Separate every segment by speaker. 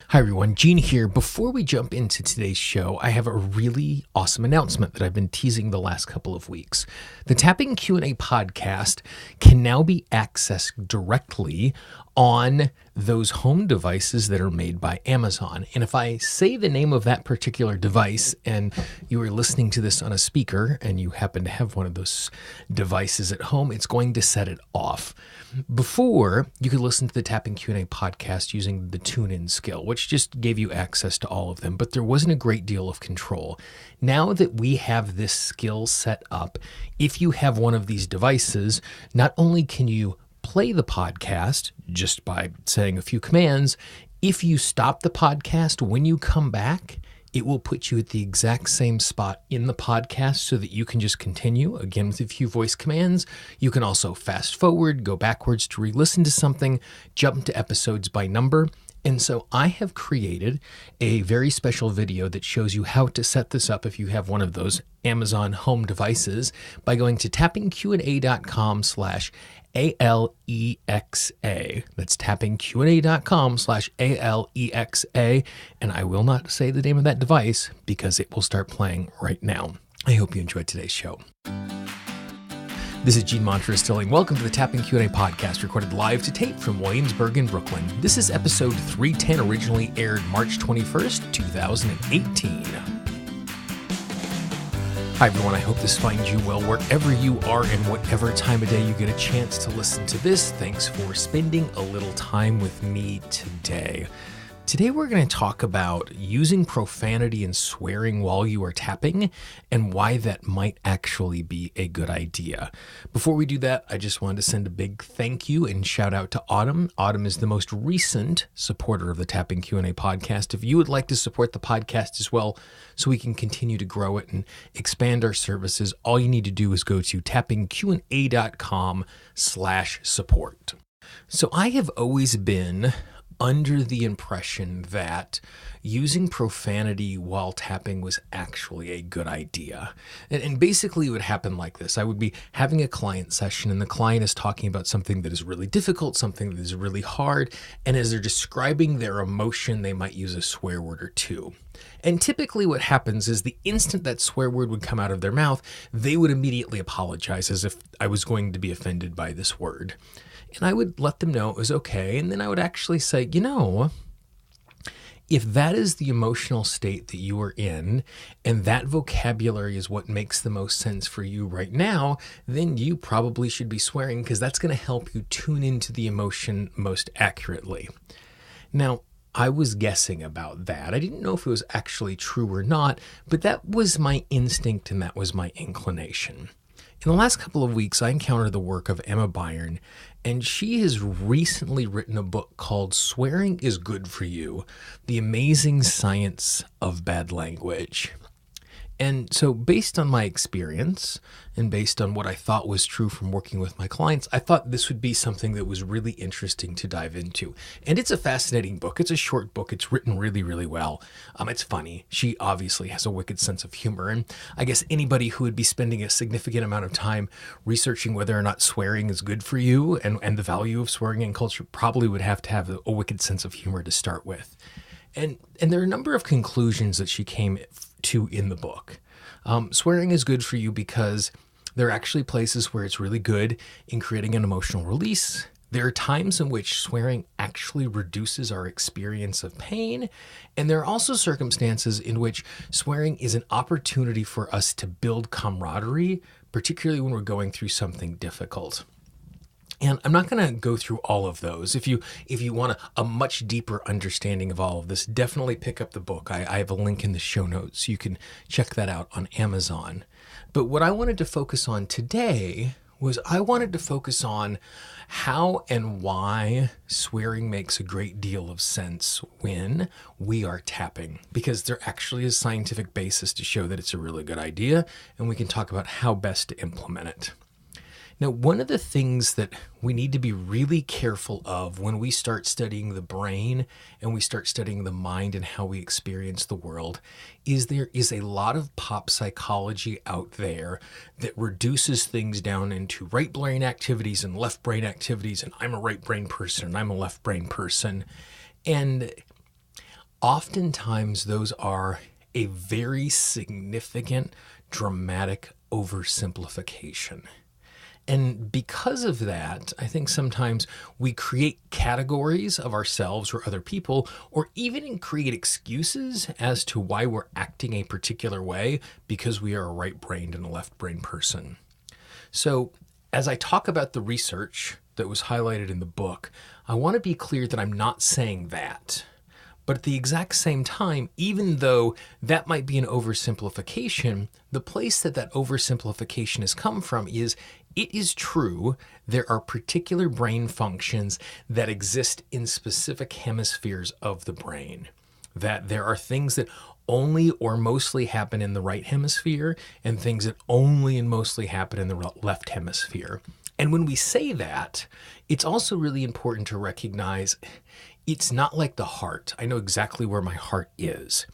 Speaker 1: Hi everyone, Gene here. Before we jump into today's show, I have a really awesome announcement that I've been teasing the last couple of weeks. The Tapping Q&A podcast can now be accessed directly on those home devices that are made by Amazon. And if I say the name of that particular device and you are listening to this on a speaker and you happen to have one of those devices at home, it's going to set it off. Before, you could listen to the Tapping Q&A podcast using the tune-in skill, which just gave you access to all of them, but there wasn't a great deal of control. Now that we have this skill set up, if you have one of these devices, not only can you play the podcast just by saying a few commands, if you stop the podcast, when you come back, it will put you at the exact same spot in the podcast so that you can just continue, again, with a few voice commands. You can also fast forward, go backwards to re-listen to something, jump to episodes by number. And so I have created a very special video that shows you how to set this up if you have one of those Amazon home devices by going to tappingqa.com/ALEXA. That's tappingqa.com/ALEXA. And I will not say the name of that device because it will start playing right now. I hope you enjoyed today's show. This is Gene Monterastelli. Welcome to the Tapping Q&A podcast, recorded live to tape from Williamsburg in Brooklyn. This is episode 310, originally aired March 21st, 2018. Hi everyone, I hope this finds you well wherever you are and whatever time of day you get a chance to listen to this. Thanks for spending a little time with me today. Today we're going to talk about using profanity and swearing while you are tapping and why that might actually be a good idea. Before we do that, I just wanted to send a big thank you and shout out to Autumn. Autumn is the most recent supporter of the Tapping Q&A podcast. If you would like to support the podcast as well so we can continue to grow it and expand our services, all you need to do is go to tappingqa.com/support. So I have always been under the impression that using profanity while tapping was actually a good idea. And basically it would happen like this. I would be having a client session and the client is talking about something that is really difficult, something that is really hard. And as they're describing their emotion, they might use a swear word or two. And typically what happens is the instant that swear word would come out of their mouth, they would immediately apologize as if I was going to be offended by this word. And I would let them know it was okay. And then I would actually say, if that is the emotional state that you are in, and that vocabulary is what makes the most sense for you right now, then you probably should be swearing because that's going to help you tune into the emotion most accurately. Now, I was guessing about that. I didn't know if it was actually true or not, but that was my instinct and that was my inclination. In the last couple of weeks, I encountered the work of Emma Byrne, and she has recently written a book called Swearing is Good for You: The Amazing Science of Bad Language. And so based on my experience and based on what I thought was true from working with my clients, I thought this would be something that was really interesting to dive into. And it's a fascinating book. It's a short book. It's written really, really well. It's funny. She obviously has a wicked sense of humor. And I guess anybody who would be spending a significant amount of time researching whether or not swearing is good for you and the value of swearing in culture probably would have to have a wicked sense of humor to start with. And there are a number of conclusions that she came to in the book. Swearing is good for you because there are actually places where it's really good in creating an emotional release. There are times in which swearing actually reduces our experience of pain. And there are also circumstances in which swearing is an opportunity for us to build camaraderie, particularly when we're going through something difficult. And I'm not going to go through all of those. If you want a much deeper understanding of all of this, definitely pick up the book. I have a link in the show notes. You can check that out on Amazon. But what I wanted to focus on today was I wanted to focus on how and why swearing makes a great deal of sense when we are tapping, because there actually is scientific basis to show that it's a really good idea, and we can talk about how best to implement it. Now, one of the things that we need to be really careful of when we start studying the brain and we start studying the mind and how we experience the world is there is a lot of pop psychology out there that reduces things down into right brain activities and left brain activities, and I'm a right brain person and I'm a left brain person. And oftentimes those are a very significant, dramatic oversimplification. And because of that, I think sometimes we create categories of ourselves or other people, or even create excuses as to why we're acting a particular way because we are a right-brained and a left-brained person. So as I talk about the research that was highlighted in the book, I want to be clear that I'm not saying that. But at the exact same time, even though that might be an oversimplification, the place that that oversimplification has come from is it is true there are particular brain functions that exist in specific hemispheres of the brain. That there are things that only or mostly happen in the right hemisphere and things that only and mostly happen in the left hemisphere. And when we say that, it's also really important to recognize it's not like the heart. I know exactly where my heart is.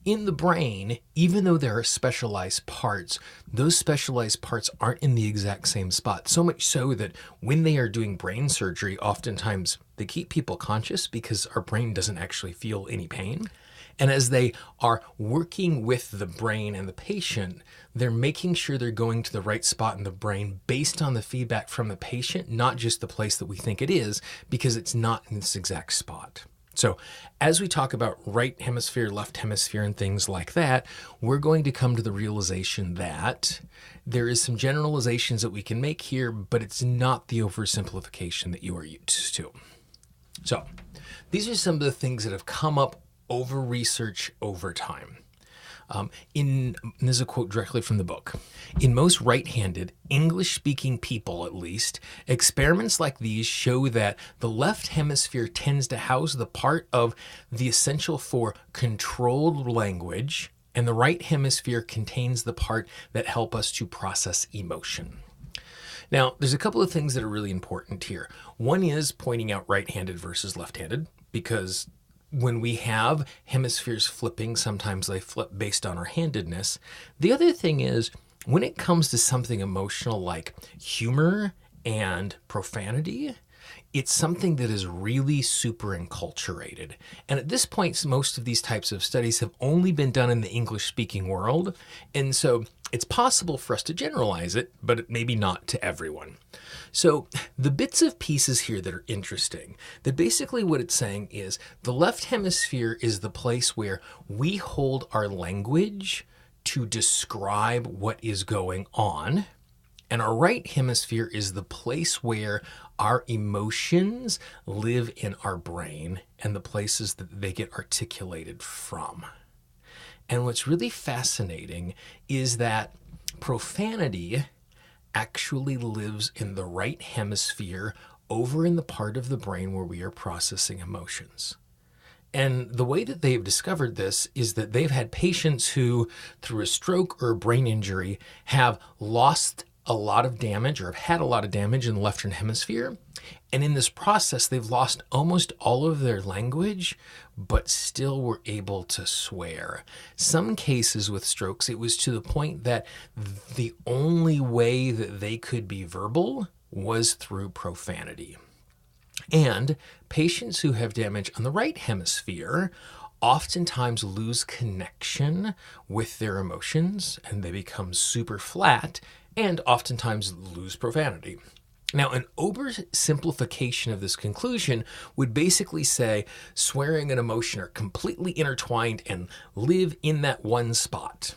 Speaker 1: In the brain, even though there are specialized parts, those specialized parts aren't in the exact same spot. So much so that when they are doing brain surgery, oftentimes they keep people conscious because our brain doesn't actually feel any pain. And as they are working with the brain and the patient, they're making sure they're going to the right spot in the brain based on the feedback from the patient, not just the place that we think it is, because it's not in this exact spot. So as we talk about right hemisphere, left hemisphere, and things like that, we're going to come to the realization that there is some generalizations that we can make here, but it's not the oversimplification that you are used to. So these are some of the things that have come up over research over time. And this is a quote directly from the book. In most right-handed, English-speaking people, at least, experiments like these show that the left hemisphere tends to house the part of the essential for controlled language, and the right hemisphere contains the part that help us to process emotion. Now, there's a couple of things that are really important here. One is pointing out right-handed versus left-handed, because when we have hemispheres flipping, sometimes they flip based on our handedness. The other thing is, when it comes to something emotional like humor and profanity, it's something that is really super enculturated. And at this point, most of these types of studies have only been done in the English-speaking world. And so it's possible for us to generalize it, but maybe not to everyone. So the bits of pieces here that are interesting, that basically what it's saying is the left hemisphere is the place where we hold our language to describe what is going on. And our right hemisphere is the place where our emotions live in our brain and the places that they get articulated from. And what's really fascinating is that profanity actually lives in the right hemisphere over in the part of the brain where we are processing emotions. And the way that they've discovered this is that they've had patients who, through a stroke or a brain injury, have lost a lot of damage or have had a lot of damage in the left hemisphere. And in this process, they've lost almost all of their language, but still were able to swear. Some cases with strokes, it was to the point that the only way that they could be verbal was through profanity. And patients who have damage on the right hemisphere oftentimes lose connection with their emotions and they become super flat and oftentimes lose profanity. Now, an oversimplification of this conclusion would basically say swearing and emotion are completely intertwined and live in that one spot.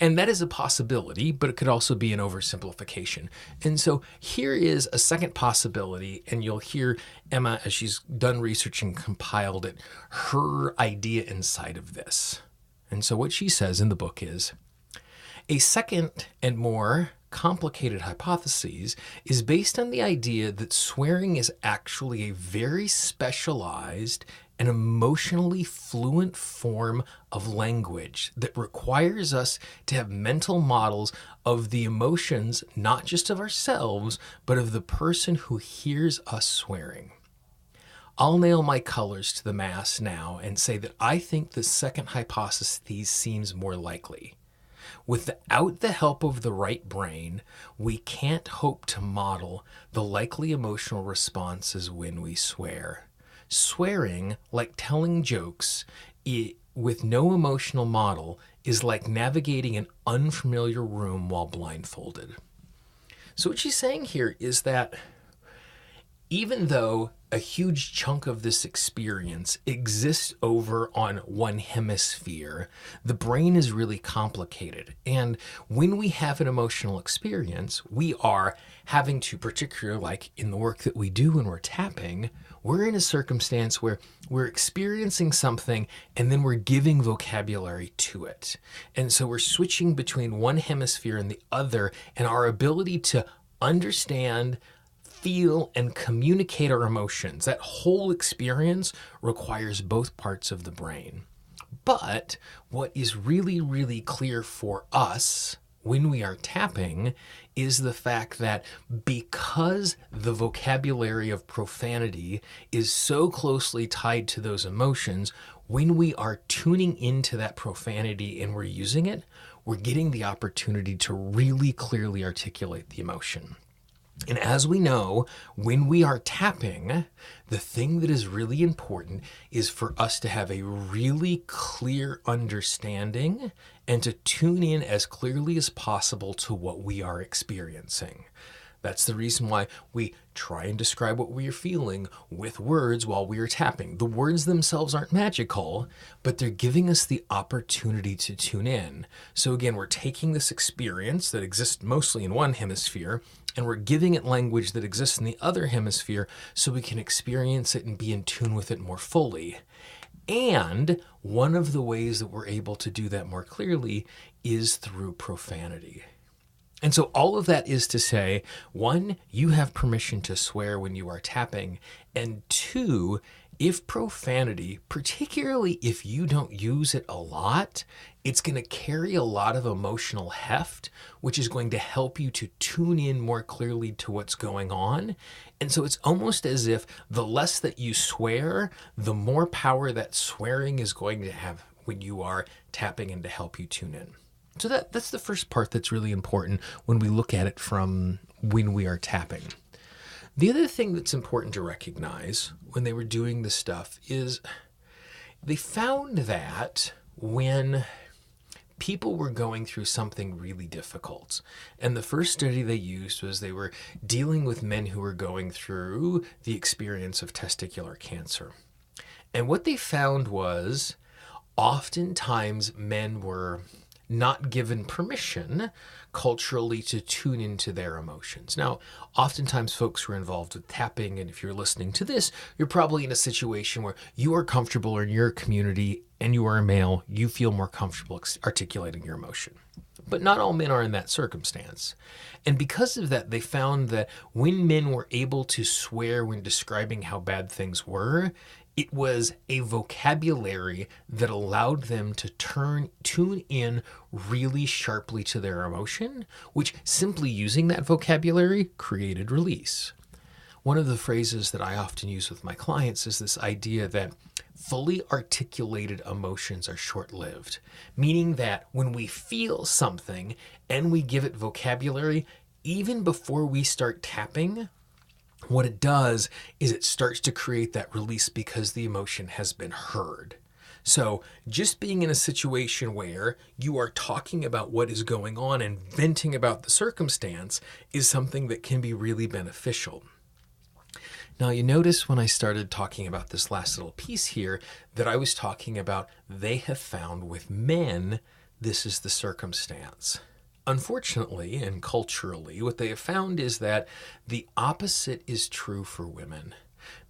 Speaker 1: And that is a possibility, but it could also be an oversimplification. And so here is a second possibility, and you'll hear Emma, as she's done research and compiled it, her idea inside of this. And so what she says in the book is, a second and more complicated hypothesis is based on the idea that swearing is actually a very specialized and emotionally fluent form of language that requires us to have mental models of the emotions, not just of ourselves, but of the person who hears us swearing. I'll nail my colors to the mast now and say that I think the second hypothesis seems more likely. Without the help of the right brain, we can't hope to model the likely emotional responses when we swear. Swearing, like telling jokes, with no emotional model, is like navigating an unfamiliar room while blindfolded. So what she's saying here is that even though a huge chunk of this experience exists over on one hemisphere, the brain is really complicated. And when we have an emotional experience, we are having to, particularly like in the work that we do when we're tapping, we're in a circumstance where we're experiencing something and then we're giving vocabulary to it. And so we're switching between one hemisphere and the other, and our ability to understand, feel, and communicate our emotions. That whole experience requires both parts of the brain. But what is really, really clear for us when we are tapping is the fact that because the vocabulary of profanity is so closely tied to those emotions, when we are tuning into that profanity and we're using it, we're getting the opportunity to really clearly articulate the emotion. And as we know, when we are tapping, the thing that is really important is for us to have a really clear understanding and to tune in as clearly as possible to what we are experiencing. That's the reason why we try and describe what we are feeling with words while we are tapping. The words themselves aren't magical, but they're giving us the opportunity to tune in. So again, we're taking this experience that exists mostly in one hemisphere, and we're giving it language that exists in the other hemisphere so we can experience it and be in tune with it more fully. And one of the ways that we're able to do that more clearly is through profanity. And so all of that is to say, one, you have permission to swear when you are tapping, and two, if profanity, particularly if you don't use it a lot, it's going to carry a lot of emotional heft, which is going to help you to tune in more clearly to what's going on. And so it's almost as if the less that you swear, the more power that swearing is going to have when you are tapping and to help you tune in. So that's the first part that's really important when we look at it from when we are tapping. The other thing that's important to recognize when they were doing this stuff is they found that when people were going through something really difficult, and the first study they used was they were dealing with men who were going through the experience of testicular cancer. And what they found was oftentimes men were not given permission culturally to tune into their emotions. Now, oftentimes folks who are involved with tapping, and if you're listening to this, you're probably in a situation where you are comfortable in your community and you are a male, you feel more comfortable articulating your emotion. But not all men are in that circumstance. And because of that, they found that when men were able to swear when describing how bad things were, it was a vocabulary that allowed them to tune in really sharply to their emotion, which simply using that vocabulary created release. One of the phrases that I often use with my clients is this idea that fully articulated emotions are short-lived, meaning that when we feel something and we give it vocabulary, even before we start tapping, what it does is it starts to create that release because the emotion has been heard. So just being in a situation where you are talking about what is going on and venting about the circumstance is something that can be really beneficial. Now, you notice when I started talking about this last little piece here that I was talking about they have found with men, this is the circumstance. Unfortunately and culturally, what they have found is that the opposite is true for women.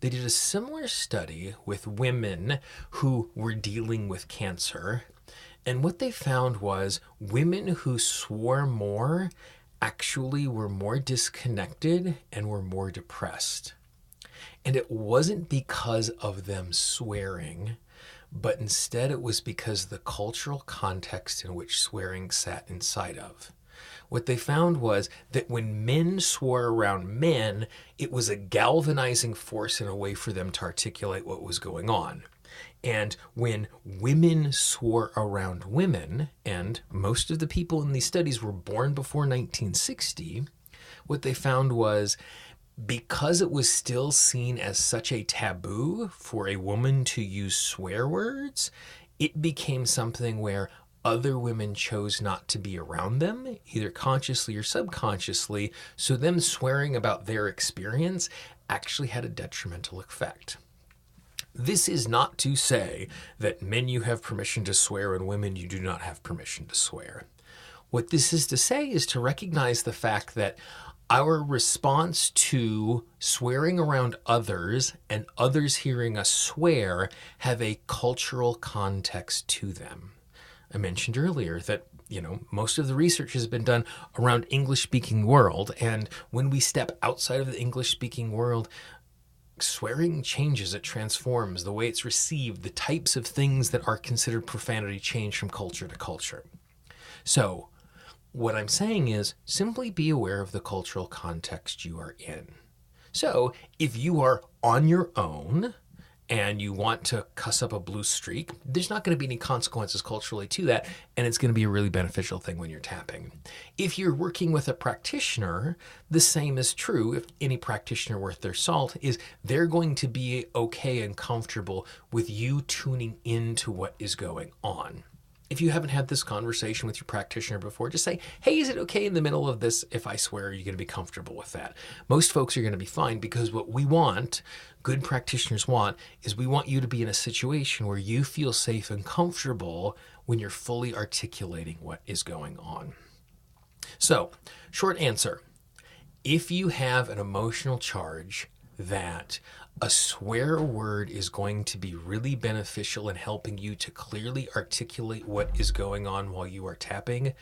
Speaker 1: They did a similar study with women who were dealing with cancer, and what they found was women who swore more actually were more disconnected and were more depressed. And it wasn't because of them swearing, but instead it was because of the cultural context in which swearing sat inside of. What they found was that when men swore around men, it was a galvanizing force in a way for them to articulate what was going on. And when women swore around women, and most of the people in these studies were born before 1960, what they found was because it was still seen as such a taboo for a woman to use swear words, it became something where other women chose not to be around them, either consciously or subconsciously, so them swearing about their experience actually had a detrimental effect. This is not to say that men you have permission to swear and women you do not have permission to swear. What this is to say is to recognize the fact that our response to swearing around others and others hearing us swear have a cultural context to them. I mentioned earlier that, most of the research has been done around English-speaking world, and when we step outside of the English-speaking world, swearing changes, it transforms, the way it's received, the types of things that are considered profanity change from culture to culture. So, what I'm saying is simply be aware of the cultural context you are in. So, if you are on your own and you want to cuss up a blue streak, there's not going to be any consequences culturally to that, and it's going to be a really beneficial thing when you're tapping. If you're working with a practitioner, the same is true. If any practitioner worth their salt is they're going to be okay and comfortable with you tuning into what is going on. If you haven't had this conversation with your practitioner before, just say, hey, is it okay in the middle of this if I swear? Are you going to be comfortable with that? Most folks are going to be fine, because what we want, good practitioners want, is we want you to be in a situation where you feel safe and comfortable when you're fully articulating what is going on. So, short answer, if you have an emotional charge that a swear word is going to be really beneficial in helping you to clearly articulate what is going on while you are tapping,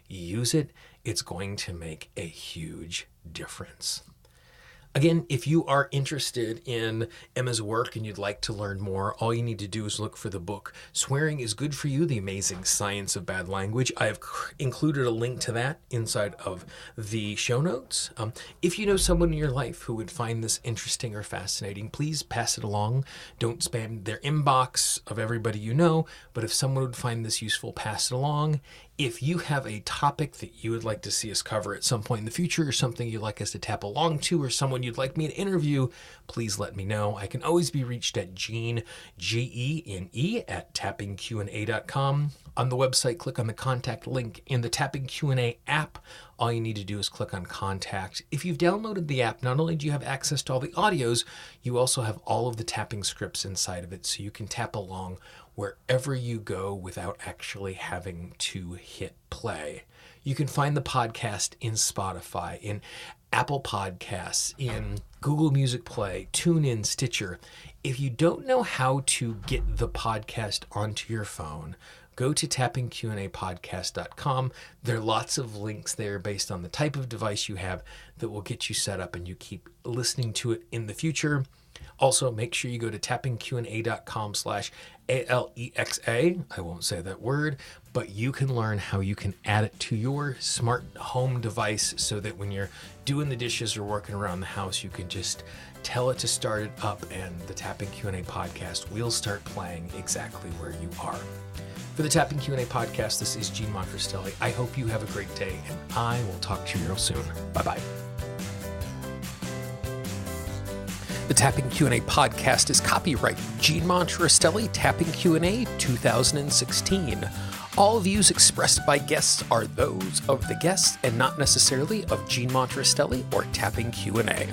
Speaker 1: use it. It's going to make a huge difference. Again, if you are interested in Emma's work and you'd like to learn more, all you need to do is look for the book, Swearing is Good for You, The Amazing Science of Bad Language. I have included a link to that inside of the show notes. If you know someone in your life who would find this interesting or fascinating, please pass it along. Don't spam their inbox of everybody you know, but if someone would find this useful, pass it along. If you have a topic that you would like to see us cover at some point in the future, or something you'd like us to tap along to, or someone you'd like me to interview, please let me know. I can always be reached at Gene, Gene, at tappingqna.com. On the website, click on the contact link in the Tapping Q&A app. All you need to do is click on contact. If you've downloaded the app, not only do you have access to all the audios, you also have all of the tapping scripts inside of it, so you can tap along wherever you go without actually having to hit play. You can find the podcast in Spotify, in Apple Podcasts, in Google Music Play, TuneIn, Stitcher. If you don't know how to get the podcast onto your phone, go to tappingqnapodcast.com. There are lots of links there based on the type of device you have that will get you set up and you keep listening to it in the future. Also, make sure you go to tappingqna.com/ALEXA. I won't say that word, but you can learn how you can add it to your smart home device so that when you're doing the dishes or working around the house, you can just tell it to start it up and the Tapping Q&A podcast will start playing exactly where you are. For the Tapping Q&A podcast, this is Gene Monterastelli. I hope you have a great day, and I will talk to you real soon. Bye-bye. The Tapping Q&A podcast is copyright Gene Monterastelli, Tapping Q&A 2016. All views expressed by guests are those of the guests and not necessarily of Gene Monterastelli or Tapping Q&A.